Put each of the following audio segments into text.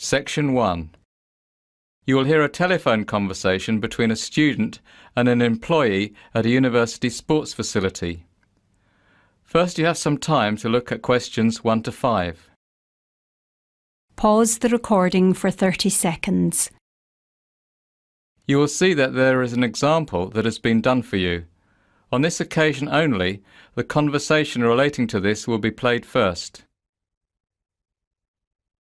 Section 1. You will hear a telephone conversation between a student and an employee at a university sports facility. First, you have some time to look at questions 1 to 5. Pause the recording for 30 seconds. You will see that there is an example that has been done for you. On this occasion only, the conversation relating to this will be played first.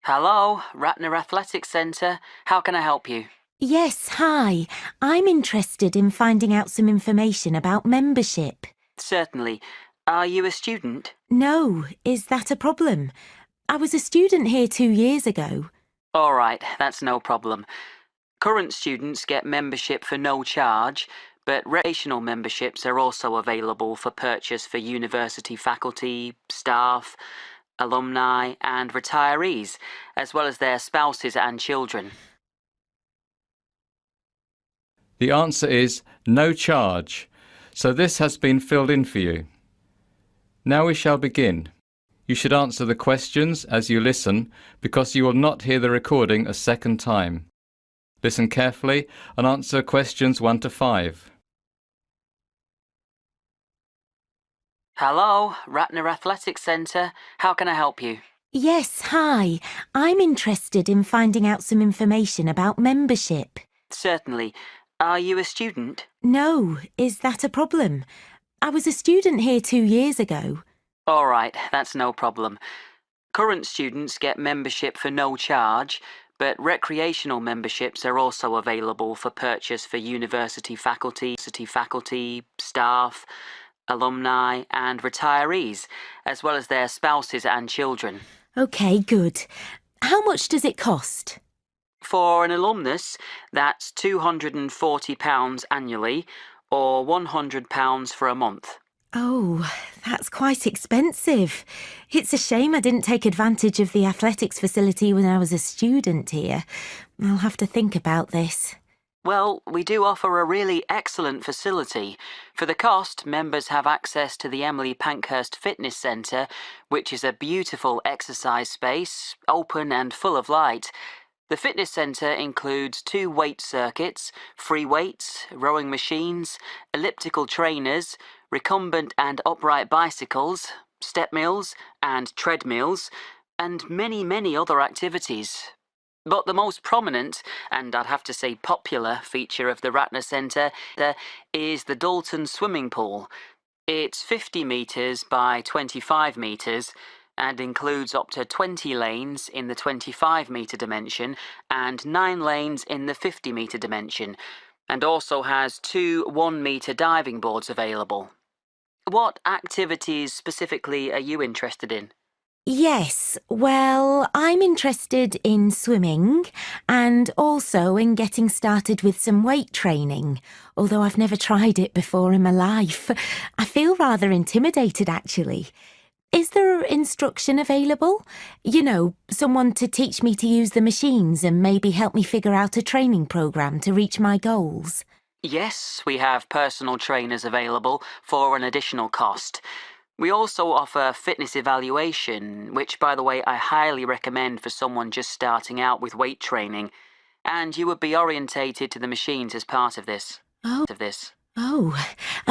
Hello, Ratner Athletics Centre. How can I help you? Yes, hi. I'm interested in finding out some information about membership. Certainly. Are you a student? No, is that a problem? I was a student here 2 years ago. All right, that's no problem. Current students get membership for no charge, but recreational memberships are also available for purchase for university faculty, staff, alumni and retirees, as well as their spouses and children. The answer is no charge, so this has been filled in for you. Now we shall begin. You should answer the questions as you listen because you will not hear the recording a second time. Listen carefully and answer questions 1 to 5. Hello, Ratner Athletics Centre. How can I help you? Yes, hi. I'm interested in finding out some information about membership. Certainly. Are you a student? No, is that a problem? I was a student here 2 years ago. All right, that's no problem. Current students get membership for no charge, but recreational memberships are also available for purchase for university faculty, staff, alumni and retirees, as well as their spouses and children. OK, good. How much does it cost? For an alumnus, that's £240 annually, or £100 for a month. Oh, that's quite expensive. It's a shame I didn't take advantage of the athletics facility when I was a student here. I'll have to think about this. Well, we do offer a really excellent facility. For the cost, members have access to the Emily Pankhurst Fitness Centre, which is a beautiful exercise space, open and full of light. The fitness centre includes 2 weight circuits, free weights, rowing machines, elliptical trainers, recumbent and upright bicycles, step mills and treadmills, and many other activities. But the most prominent, and I'd have to say popular, feature of the Ratner Centre is the Dalton swimming pool. It's 50 metres by 25 metres and includes up to 20 lanes in the 25-metre dimension and 9 lanes in the 50-metre dimension, and also has 2 1-metre diving boards available. What activities specifically are you interested in? Yes, well, I'm interested in swimming and also in getting started with some weight training, although I've never tried it before in my life. I feel rather intimidated, actually. Is there instruction available? You know, someone to teach me to use the machines and maybe help me figure out a training programme to reach my goals? Yes, we have personal trainers available for an additional cost. We also offer fitness evaluation, which, by the way, I highly recommend for someone just starting out with weight training. And you would be orientated to the machines as part of this.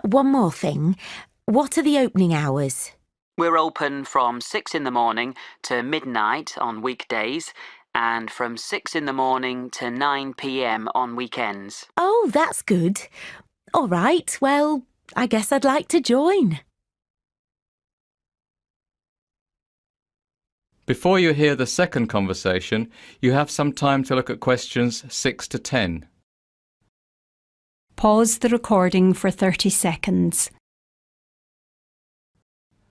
One more thing. What are the opening hours? We're open from 6 in the morning to midnight on weekdays, and from 6 in the morning to 9 p.m. on weekends. Oh, that's good. All right, well, I guess I'd like to join. Before you hear the second conversation, you have some time to look at questions 6 to 10. Pause the recording for 30 seconds.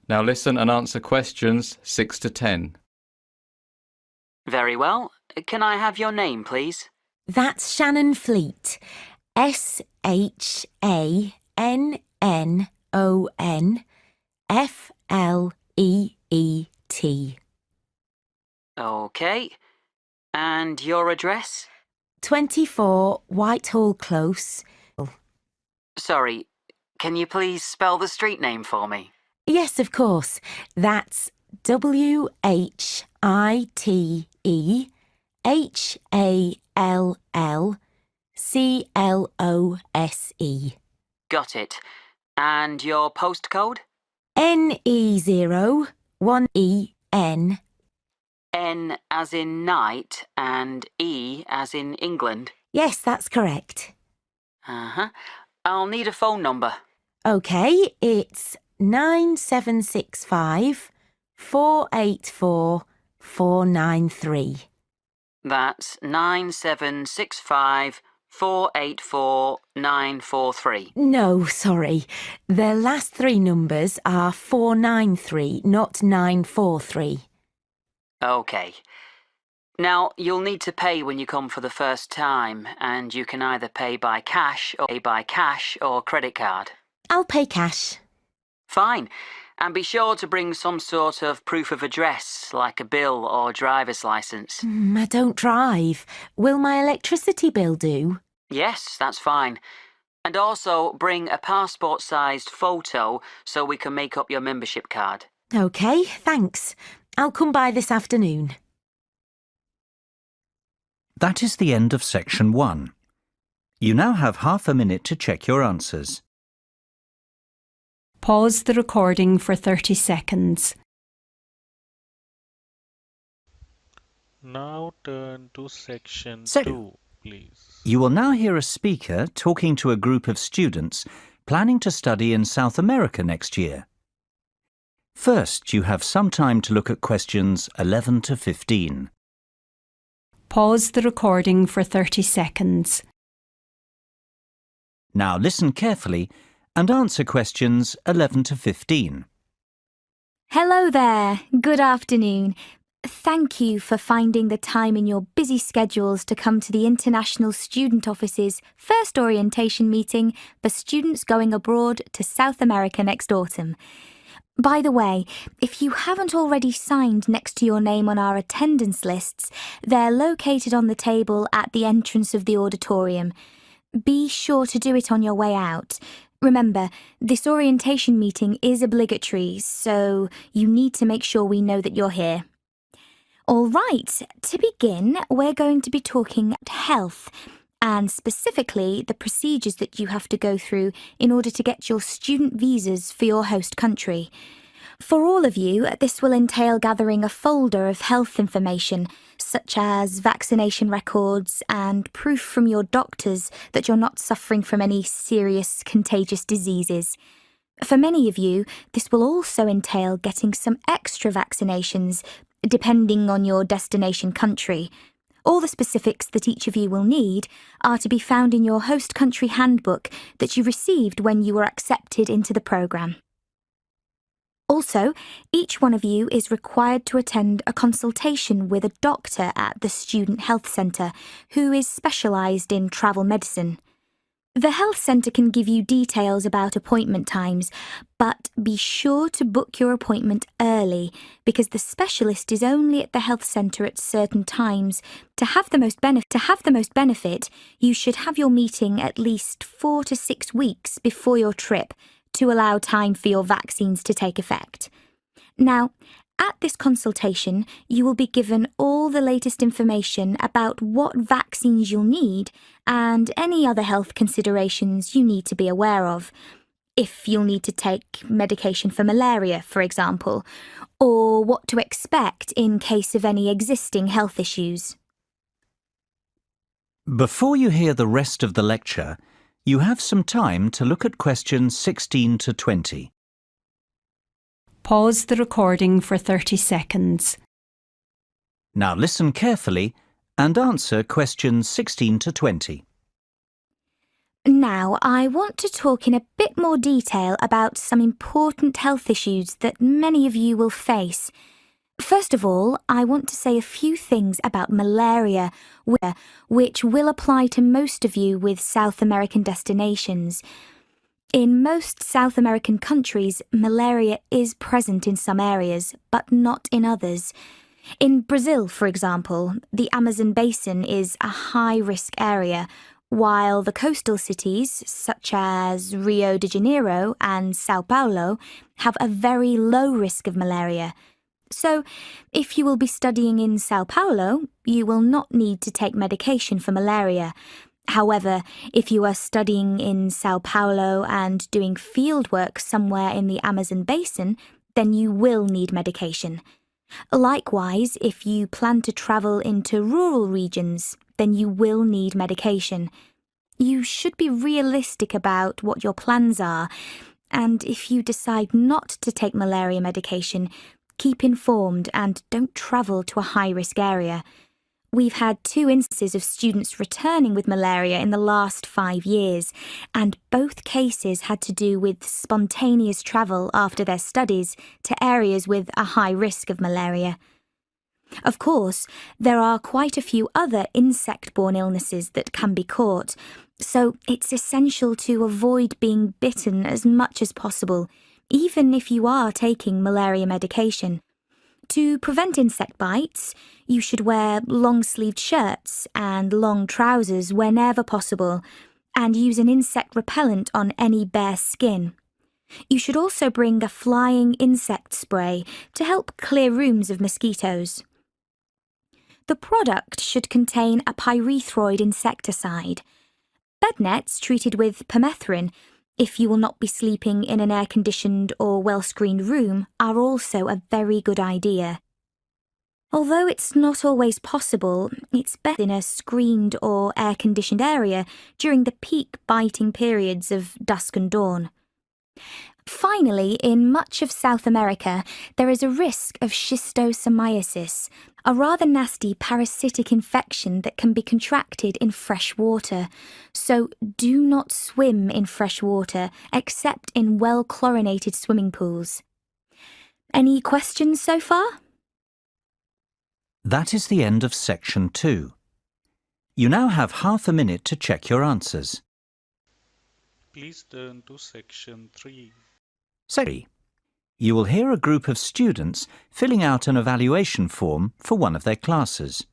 Now listen and answer questions 6 to 10. Very well. Can I have your name, please? That's Shannon Fleet. SHANNON FLEET. OK. And your address? 24 Whitehall Close. Sorry, can you please spell the street name for me? Yes, of course. That's WHITELL HALLCLOSE. Got it. And your postcode? NE01EN. N as in night and E as in England. Yes, that's correct. Uh-huh. I'll need a phone number. OK, it's 9765 484 493. That's 9765 484 943. No, sorry. The last three numbers are 493, not 943. OK. Now, you'll need to pay when you come for the first time, and you can either pay by cash or credit card. I'll pay cash. Fine. And be sure to bring some sort of proof of address, like a bill or driver's licence. I don't drive. Will my electricity bill do? Yes, that's fine. And also bring a passport-sized photo so we can make up your membership card. OK, thanks. I'll come by this afternoon. That is the end of section 1. You now have half a minute to check your answers. Pause the recording for 30 seconds. Now turn to section So, 2, please. You will now hear a speaker talking to a group of students planning to study in South America next year. First, you have some time to look at questions 11 to 15. Pause the recording for 30 seconds. Now listen carefully and answer questions 11 to 15. Hello there. Good afternoon. Thank you for finding the time in your busy schedules to come to the International Student Office's first orientation meeting for students going abroad to South America next autumn. By the way, if you haven't already signed next to your name on our attendance lists, they're located on the table at the entrance of the auditorium. Be sure to do it on your way out. Remember, this orientation meeting is obligatory, so you need to make sure we know that you're here. All right, to begin, we're going to be talking about health, and specifically the procedures that you have to go through in order to get your student visas for your host country. For all of you, this will entail gathering a folder of health information, such as vaccination records and proof from your doctors that you're not suffering from any serious contagious diseases. For many of you, this will also entail getting some extra vaccinations, depending on your destination country. All the specifics that each of you will need are to be found in your host country handbook that you received when you were accepted into the programme. Also, each one of you is required to attend a consultation with a doctor at the Student Health Centre who is specialised in travel medicine. The health centre can give you details about appointment times, but be sure to book your appointment early because the specialist is only at the health centre at certain times. To have the most benefit, you should have your meeting at least 4 to 6 weeks before your trip to allow time for your vaccines to take effect. Now, at this consultation, you will be given all the latest information about what vaccines you'll need and any other health considerations you need to be aware of. If you'll need to take medication for malaria, for example, or what to expect in case of any existing health issues. Before you hear the rest of the lecture, you have some time to look at questions 16 to 20. Pause the recording for 30 seconds. Now listen carefully and answer questions 16 to 20. Now, I want to talk in a bit more detail about some important health issues that many of you will face. First of all, I want to say a few things about malaria, which will apply to most of you with South American destinations. In most South American countries, malaria is present in some areas, but not in others. In Brazil, for example, the Amazon basin is a high-risk area, while the coastal cities, such as Rio de Janeiro and Sao Paulo, have a very low risk of malaria. So, if you will be studying in Sao Paulo, you will not need to take medication for malaria. However, if you are studying in Sao Paulo and doing fieldwork somewhere in the Amazon basin, then you will need medication. Likewise, if you plan to travel into rural regions, then you will need medication. You should be realistic about what your plans are, and if you decide not to take malaria medication, keep informed and don't travel to a high-risk area. We've had 2 instances of students returning with malaria in the last 5 years, and both cases had to do with spontaneous travel after their studies to areas with a high risk of malaria. Of course, there are quite a few other insect-borne illnesses that can be caught, so it's essential to avoid being bitten as much as possible, even if you are taking malaria medication. To prevent insect bites, you should wear long-sleeved shirts and long trousers whenever possible, and use an insect repellent on any bare skin. You should also bring a flying insect spray to help clear rooms of mosquitoes. The product should contain a pyrethroid insecticide. Bed nets treated with permethrin, if you will not be sleeping in an air-conditioned or well-screened room, are also a very good idea. Although it's not always possible, it's better in a screened or air-conditioned area during the peak biting periods of dusk and dawn. Finally, in much of South America, there is a risk of schistosomiasis, a rather nasty parasitic infection that can be contracted in fresh water. So do not swim in fresh water except in well-chlorinated swimming pools. Any questions so far? That is the end of section 2. You now have half a minute to check your answers. Please turn to section 3. Section 3. You will hear a group of students filling out an evaluation form for one of their classes.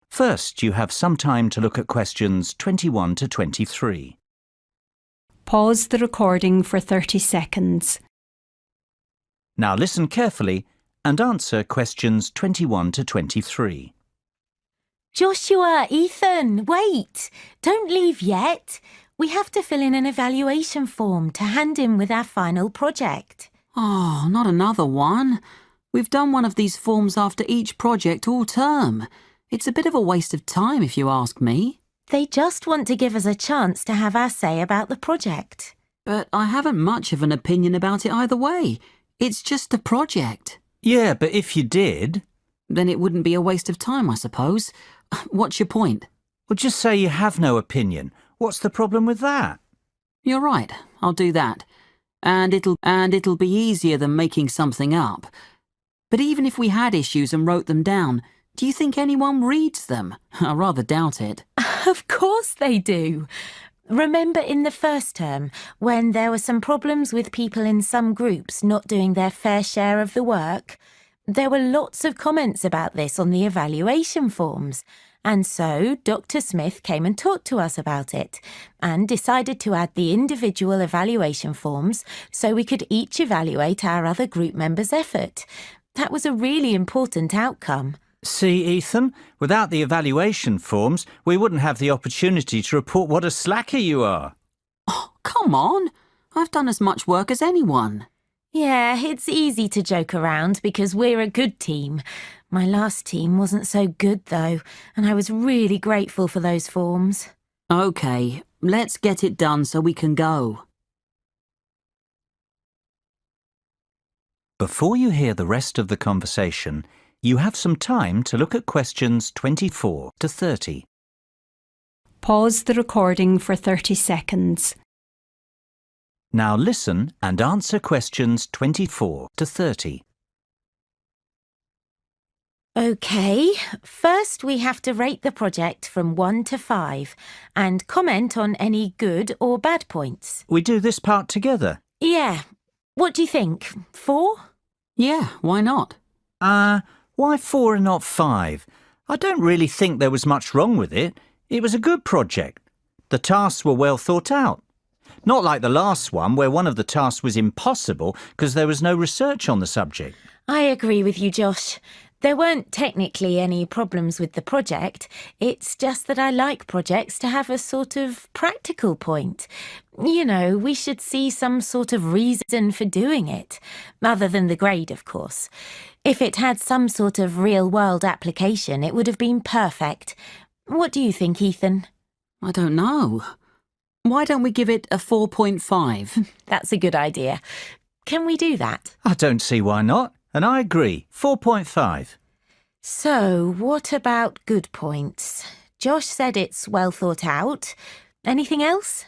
First, you have some time to look at questions 21 to 23. Pause the recording for 30 seconds. Now listen carefully and answer questions 21 to 23. Joshua, Ethan, wait! Don't leave yet. We have to fill in an evaluation form to hand in with our final project. Oh, not another one. We've done one of these forms after each project all term. It's a bit of a waste of time if you ask me. They just want to give us a chance to have our say about the project. But I haven't much of an opinion about it either way. It's just a project. Yeah, but if you did... Then it wouldn't be a waste of time, I suppose. What's your point? Well, just say you have no opinion. What's the problem with that? You're right, I'll do that. And it'll be easier than making something up. But even if we had issues and wrote them down, do you think anyone reads them? I rather doubt it. Of course they do. Remember in the first term, when there were some problems with people in some groups not doing their fair share of the work? There were lots of comments about this on the evaluation forms. And so Dr. Smith came and talked to us about it and decided to add the individual evaluation forms so we could each evaluate our other group members' effort. That was a really important outcome. See, Ethan, without the evaluation forms, we wouldn't have the opportunity to report what a slacker you are. Oh, come on. I've done as much work as anyone. Yeah, it's easy to joke around because we're a good team. My last team wasn't so good, though, and I was really grateful for those forms. OK, let's get it done so we can go. Before you hear the rest of the conversation, you have some time to look at questions 24 to 30. Pause the recording for 30 seconds. Now listen and answer questions 24 to 30. OK, first we have to rate the project from 1 to 5 and comment on any good or bad points. We do this part together. Yeah. What do you think? 4? Yeah, why not? Why 4 and not 5? I don't really think there was much wrong with it. It was a good project. The tasks were well thought out. Not like the last one where one of the tasks was impossible because there was no research on the subject. I agree with you, Josh. There weren't technically any problems with the project. It's just that I like projects to have a sort of practical point. You know, we should see some sort of reason for doing it, other than the grade, of course. If it had some sort of real-world application, it would have been perfect. What do you think, Ethan? I don't know. Why don't we give it a 4.5? That's a good idea. Can we do that? I don't see why not. And I agree. 4.5. So, what about good points? Josh said it's well thought out. Anything else?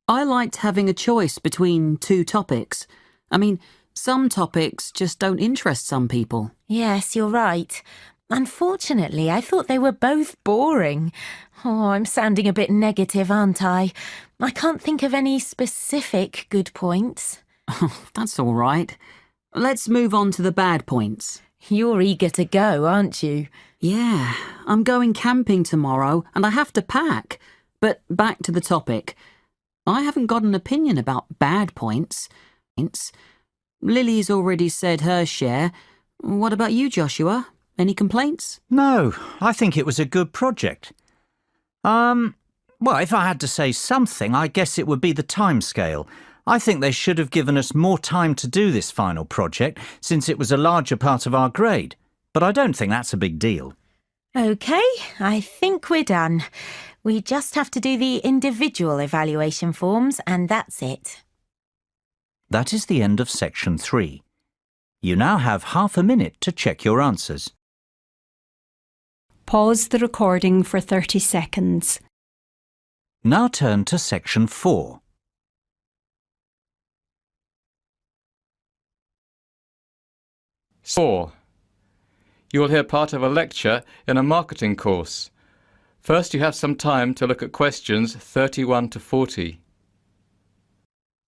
I liked having a choice between two topics. I mean, some topics just don't interest some people. Yes, you're right. Unfortunately, I thought they were both boring. Oh, I'm sounding a bit negative, aren't I? I can't think of any specific good points. That's all right. Let's move on to the bad points. You're eager to go, aren't you? Yeah, I'm going camping tomorrow and I have to pack. But back to the topic. I haven't got an opinion about bad points. Lily's already said her share. What about you, Joshua? Any complaints? No, I think it was a good project. Well, if I had to say something, I guess it would be the timescale. I think they should have given us more time to do this final project, since it was a larger part of our grade. But I don't think that's a big deal. OK, I think we're done. We just have to do the individual evaluation forms, and that's it. That is the end of section 3. You now have half a minute to check your answers. Pause the recording for 30 seconds. Now turn to section 4. Four. You will hear part of a lecture in a marketing course. First, you have some time to look at questions 31 to 40.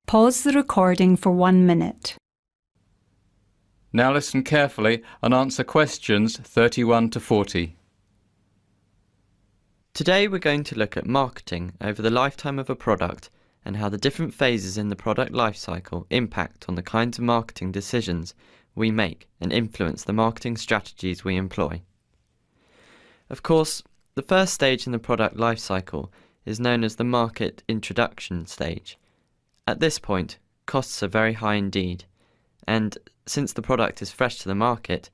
Pause the recording for 1 minute. Now listen carefully and answer questions 31 to 40. Today we're going to look at marketing over the lifetime of a product and how the different phases in the product lifecycle impact on the kinds of marketing decisions we make and influence the marketing strategies we employ. Of course, the first stage in the product lifecycle is known as the market introduction stage. At this point, costs are very high indeed, and since the product is fresh to the market,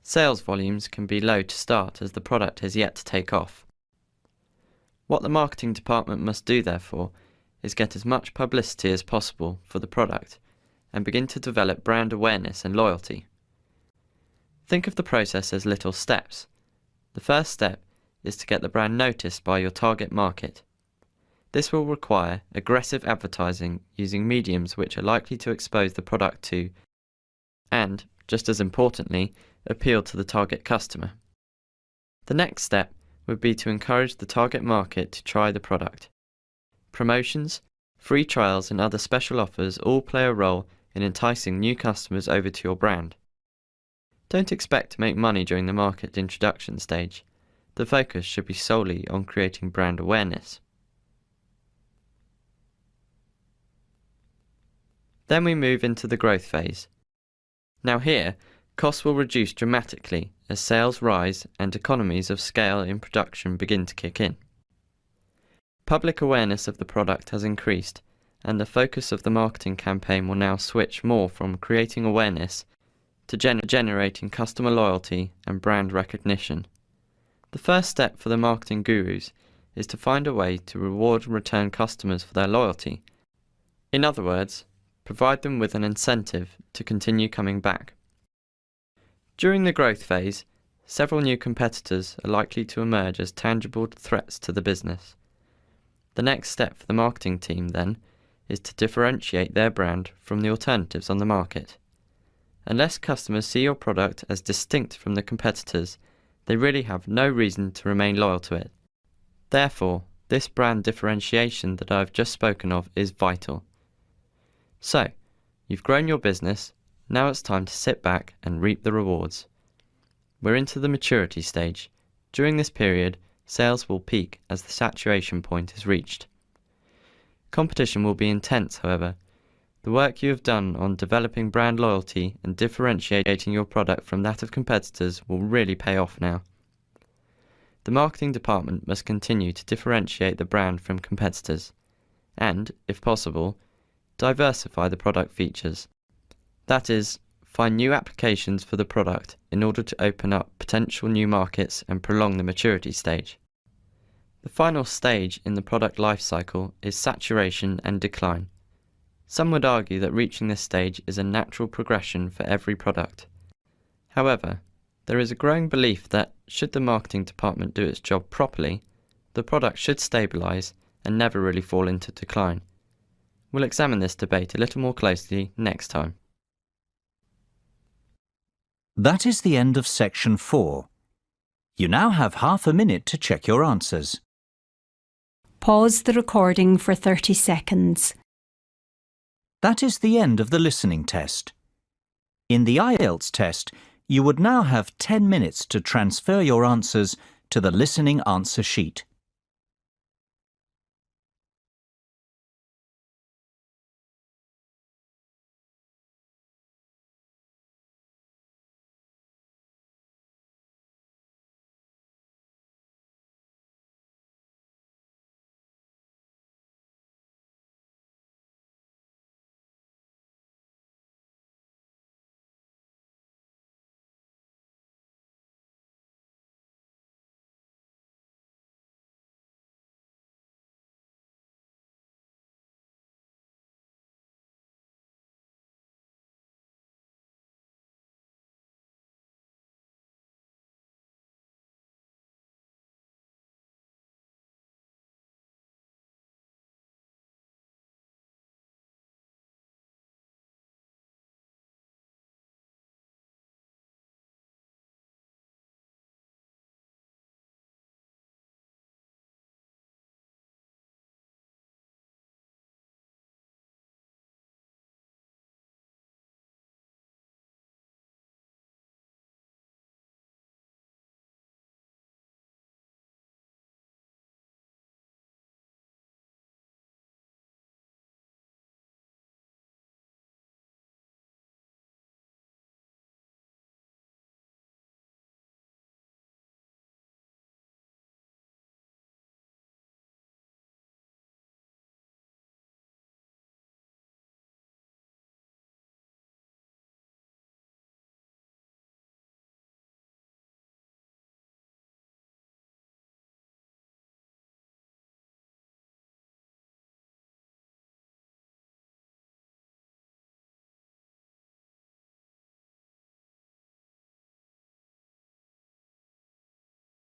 sales volumes can be low to start as the product has yet to take off. What the marketing department must do, therefore, is get as much publicity as possible for the product and begin to develop brand awareness and loyalty. Think of the process as little steps. The first step is to get the brand noticed by your target market. This will require aggressive advertising using mediums which are likely to expose the product to, and, just as importantly, appeal to the target customer. The next step would be to encourage the target market to try the product. Promotions, free trials and other special offers all play a role in enticing new customers over to your brand. Don't expect to make money during the market introduction stage. The focus should be solely on creating brand awareness. Then we move into the growth phase. Now here, costs will reduce dramatically as sales rise and economies of scale in production begin to kick in. Public awareness of the product has increased, and the focus of the marketing campaign will now switch more from creating awareness to generating customer loyalty and brand recognition. The first step for the marketing gurus is to find a way to reward return customers for their loyalty. In other words, provide them with an incentive to continue coming back. During the growth phase, several new competitors are likely to emerge as tangible threats to the business. The next step for the marketing team, then, is to differentiate their brand from the alternatives on the market. Unless customers see your product as distinct from the competitors, they really have no reason to remain loyal to it. Therefore, this brand differentiation that I've just spoken of is vital. So, you've grown your business, now it's time to sit back and reap the rewards. We're into the maturity stage. During this period, sales will peak as the saturation point is reached. Competition will be intense, however. The work you have done on developing brand loyalty and differentiating your product from that of competitors will really pay off now. The marketing department must continue to differentiate the brand from competitors and, if possible, diversify the product features. That is, find new applications for the product in order to open up potential new markets and prolong the maturity stage. The final stage in the product life cycle is saturation and decline. Some would argue that reaching this stage is a natural progression for every product. However, there is a growing belief that, should the marketing department do its job properly, the product should stabilise and never really fall into decline. We'll examine this debate a little more closely next time. That is the end of section 4. You now have half a minute to check your answers. Pause the recording for 30 seconds. That is the end of the listening test. In the IELTS test, you would now have 10 minutes to transfer your answers to the listening answer sheet.